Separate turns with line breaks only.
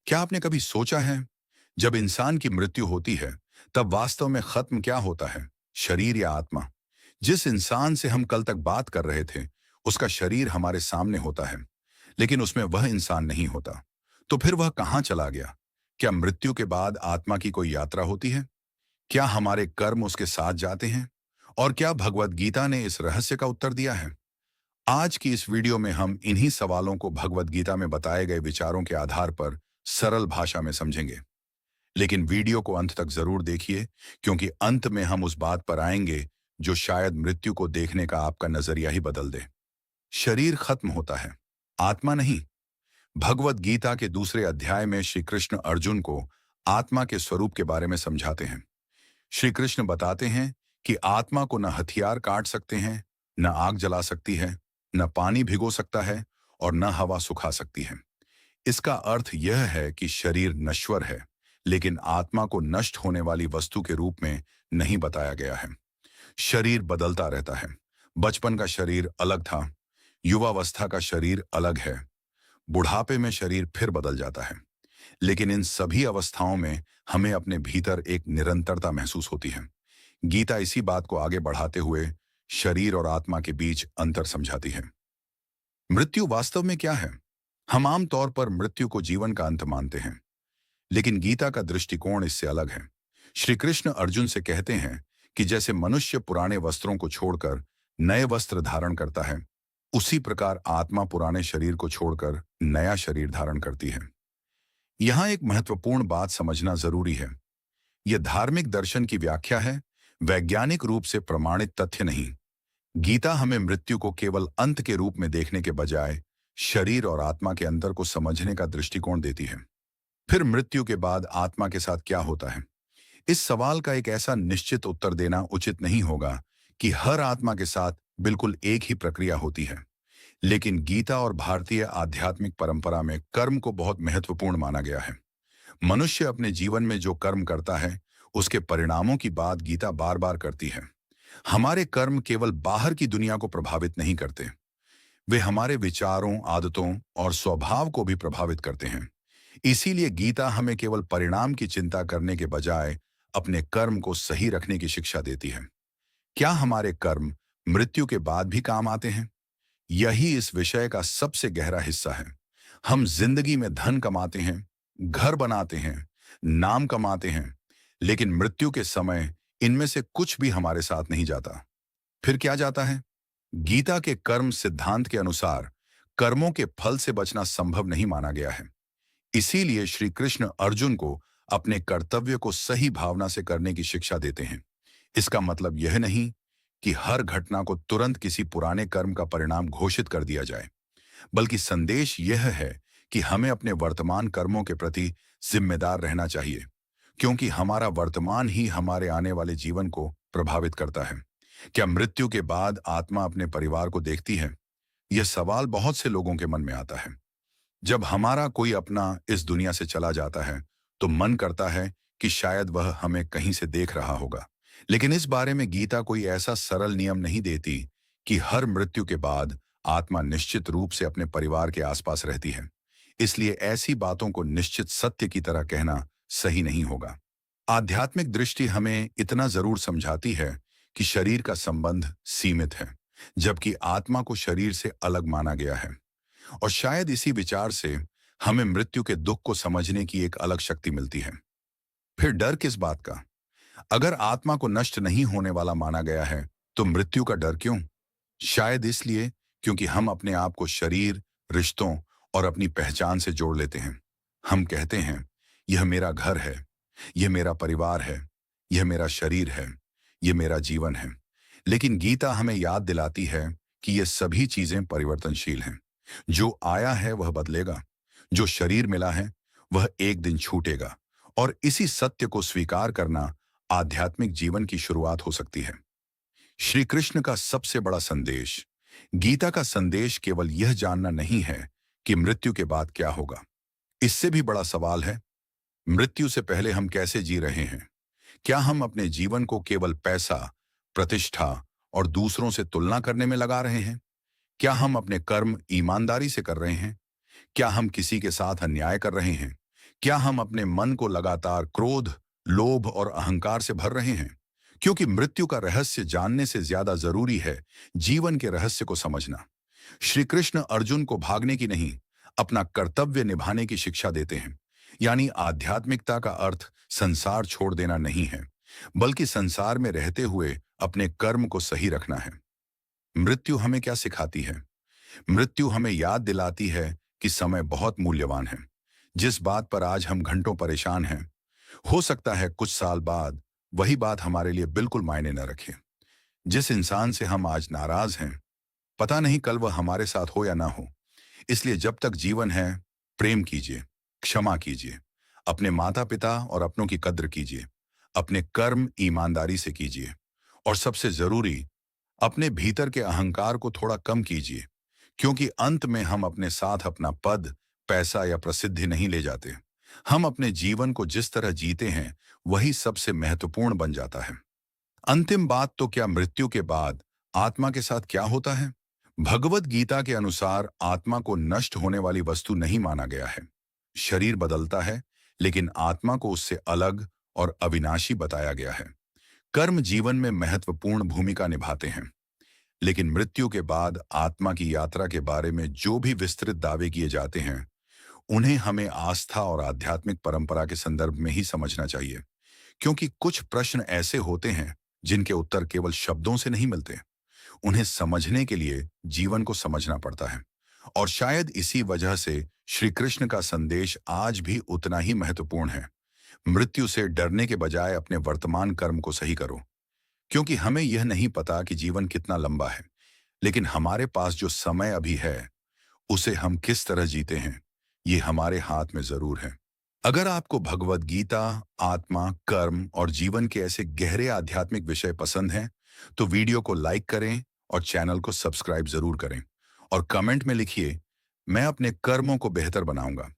क्या आपने कभी सोचा है, जब इंसान की मृत्यु होती है, तब वास्तव में खत्म क्या होता है, शरीर या आत्मा? जिस इंसान से हम कल तक बात कर रहे थे, उसका शरीर हमारे सामने होता है, लेकिन उसमें वह इंसान नहीं होता। तो फिर वह कहाँ चला गया? क्या मृत्यु के बाद आत्मा की कोई यात्रा होती है? क्या हमारे कर्म उसके साथ जाते हैं? और क्या भगवत गीता ने इस रहस्य का उत्तर दिया है? आज की इस वीडियो में हम इन्हीं सवालों को भगवत गीता में बताए गए विचारों के आधार पर सरल भाषा में समझेंगे। लेकिन वीडियो को अंत तक जरूर देखिए, क्योंकि अंत में हम उस बात पर आएंगे जो शायद मृत्यु को देखने का आपका नजरिया ही बदल दे। शरीर खत्म होता है, आत्मा नहीं। भगवत गीता के दूसरे अध्याय में श्री कृष्ण अर्जुन को आत्मा के स्वरूप के बारे में समझाते हैं। श्री कृष्ण बताते हैं कि आत्मा को न हथियार काट सकते हैं, न आग जला सकती है, न पानी भिगो सकता है और न हवा सुखा सकती है। इसका अर्थ यह है कि शरीर नश्वर है, लेकिन आत्मा को नष्ट होने वाली वस्तु के रूप में नहीं बताया गया है। शरीर बदलता रहता है। बचपन का शरीर अलग था, युवावस्था का शरीर अलग है, बुढ़ापे में शरीर फिर बदल जाता है। लेकिन इन सभी अवस्थाओं में हमें अपने भीतर एक निरंतरता महसूस होती है। गीता इसी बात को आगे बढ़ाते हुए शरीर और आत्मा के बीच अंतर समझाती है। मृत्यु वास्तव में क्या है? हम आम तौर पर मृत्यु को जीवन का अंत मानते हैं, लेकिन गीता का दृष्टिकोण इससे अलग है। श्री कृष्ण अर्जुन से कहते हैं कि जैसे मनुष्य पुराने वस्त्रों को छोड़कर नए वस्त्र धारण करता है, उसी प्रकार आत्मा पुराने शरीर को छोड़कर नया शरीर धारण करती है। यहां एक महत्वपूर्ण बात समझना जरूरी है। यह धार्मिक दर्शन की व्याख्या है, वैज्ञानिक रूप से प्रमाणित तथ्य नहीं। गीता हमें मृत्यु को केवल अंत के रूप में देखने के बजाय शरीर और आत्मा के अंतर को समझने का दृष्टिकोण देती है। फिर मृत्यु के बाद आत्मा के साथ क्या होता है? इस सवाल का एक ऐसा निश्चित उत्तर देना उचित नहीं होगा कि हर आत्मा के साथ बिल्कुल एक ही प्रक्रिया होती है। लेकिन गीता और भारतीय आध्यात्मिक परंपरा में कर्म को बहुत महत्वपूर्ण माना गया है। मनुष्य अपने जीवन में जो कर्म करता है, उसके परिणामों की बात गीता बार बार करती है। हमारे कर्म केवल बाहर की दुनिया को प्रभावित नहीं करते, वे हमारे विचारों, आदतों और स्वभाव को भी प्रभावित करते हैं। इसीलिए गीता हमें केवल परिणाम की चिंता करने के बजाय अपने कर्म को सही रखने की शिक्षा देती है। क्या हमारे कर्म मृत्यु के बाद भी काम आते हैं? यही इस विषय का सबसे गहरा हिस्सा है। हम जिंदगी में धन कमाते हैं, घर बनाते हैं, नाम कमाते हैं, लेकिन मृत्यु के समय इनमें से कुछ भी हमारे साथ नहीं जाता। फिर क्या जाता है? गीता के कर्म सिद्धांत के अनुसार कर्मों के फल से बचना संभव नहीं माना गया है। इसीलिए श्री कृष्ण अर्जुन को अपने कर्तव्य को सही भावना से करने की शिक्षा देते हैं। इसका मतलब यह नहीं कि हर घटना को तुरंत किसी पुराने कर्म का परिणाम घोषित कर दिया जाए, बल्कि संदेश यह है कि हमें अपने वर्तमान कर्मों के प्रति जिम्मेदार रहना चाहिए, क्योंकि हमारा वर्तमान ही हमारे आने वाले जीवन को प्रभावित करता है। क्या मृत्यु के बाद आत्मा अपने परिवार को देखती है? यह सवाल बहुत से लोगों के मन में आता है। जब हमारा कोई अपना इस दुनिया से चला जाता है, तो मन करता है कि शायद वह हमें कहीं से देख रहा होगा। लेकिन इस बारे में गीता कोई ऐसा सरल नियम नहीं देती कि हर मृत्यु के बाद आत्मा निश्चित रूप से अपने परिवार के आसपास रहती है। इसलिए ऐसी बातों को निश्चित सत्य की तरह कहना सही नहीं होगा। आध्यात्मिक दृष्टि हमें इतना जरूर समझाती है कि शरीर का संबंध सीमित है, जबकि आत्मा को शरीर से अलग माना गया है। और शायद इसी विचार से हमें मृत्यु के दुख को समझने की एक अलग शक्ति मिलती है। फिर डर किस बात का? अगर आत्मा को नष्ट नहीं होने वाला माना गया है, तो मृत्यु का डर क्यों? शायद इसलिए क्योंकि हम अपने आप को शरीर, रिश्तों और अपनी पहचान से जोड़ लेते हैं। हम कहते हैं, यह मेरा घर है, यह मेरा परिवार है, यह मेरा शरीर है, यह मेरा जीवन है। लेकिन गीता हमें याद दिलाती है कि ये सभी चीजें परिवर्तनशील हैं। जो आया है वह बदलेगा, जो शरीर मिला है वह एक दिन छूटेगा। और इसी सत्य को स्वीकार करना आध्यात्मिक जीवन की शुरुआत हो सकती है। श्री कृष्ण का सबसे बड़ा संदेश, गीता का संदेश केवल यह जानना नहीं है कि मृत्यु के बाद क्या होगा। इससे भी बड़ा सवाल है, मृत्यु से पहले हम कैसे जी रहे हैं? क्या हम अपने जीवन को केवल पैसा, प्रतिष्ठा और दूसरों से तुलना करने में लगा रहे हैं? क्या हम अपने कर्म ईमानदारी से कर रहे हैं? क्या हम किसी के साथ अन्याय कर रहे हैं? क्या हम अपने मन को लगातार क्रोध, लोभ और अहंकार से भर रहे हैं? क्योंकि मृत्यु का रहस्य जानने से ज्यादा जरूरी है जीवन के रहस्य को समझना। श्री कृष्ण अर्जुन को भागने की नहीं, अपना कर्तव्य निभाने की शिक्षा देते हैं। यानी आध्यात्मिकता का अर्थ संसार छोड़ देना नहीं है, बल्कि संसार में रहते हुए अपने कर्म को सही रखना है। मृत्यु हमें क्या सिखाती है? मृत्यु हमें याद दिलाती है कि समय बहुत मूल्यवान है। जिस बात पर आज हम घंटों परेशान हैं, हो सकता है कुछ साल बाद वही बात हमारे लिए बिल्कुल मायने न रखे। जिस इंसान से हम आज नाराज हैं, पता नहीं कल वह हमारे साथ हो या ना हो। इसलिए जब तक जीवन है, प्रेम कीजिए, क्षमा कीजिए, अपने माता पिता और अपनों की कद्र कीजिए, अपने कर्म ईमानदारी से कीजिए, और सबसे जरूरी, अपने भीतर के अहंकार को थोड़ा कम कीजिए। क्योंकि अंत में हम अपने साथ अपना पद, पैसा या प्रसिद्धि नहीं ले जाते। हम अपने जीवन को जिस तरह जीते हैं, वही सबसे महत्वपूर्ण बन जाता है। अंतिम बात तो क्या, मृत्यु के बाद आत्मा के साथ क्या होता है? भगवत गीता के अनुसार आत्मा को नष्ट होने वाली वस्तु नहीं माना गया है। शरीर बदलता है, लेकिन आत्मा को उससे अलग और अविनाशी बताया गया है। कर्म जीवन में महत्वपूर्ण भूमिका निभाते हैं, लेकिन मृत्यु के बाद आत्मा की यात्रा के बारे में जो भी विस्तृत दावे किए जाते हैं, उन्हें हमें आस्था और आध्यात्मिक परंपरा के संदर्भ में ही समझना चाहिए। क्योंकि कुछ प्रश्न ऐसे होते हैं जिनके उत्तर केवल शब्दों से नहीं मिलते। उन्हें समझने के लिए जीवन को समझना पड़ता है। और शायद इसी वजह से श्री कृष्ण का संदेश आज भी उतना ही महत्वपूर्ण है। मृत्यु से डरने के बजाय अपने वर्तमान कर्म को सही करो। क्योंकि हमें यह नहीं पता कि जीवन कितना लंबा है, लेकिन हमारे पास जो समय अभी है, उसे हम किस तरह जीते हैं, ये हमारे हाथ में जरूर है। अगर आपको भगवत गीता, आत्मा, कर्म और जीवन के ऐसे गहरे आध्यात्मिक विषय पसंद हैं, तो वीडियो को लाइक करें और चैनल को सब्सक्राइब जरूर करें। और कमेंट में लिखिए, मैं अपने कर्मों को बेहतर बनाऊंगा।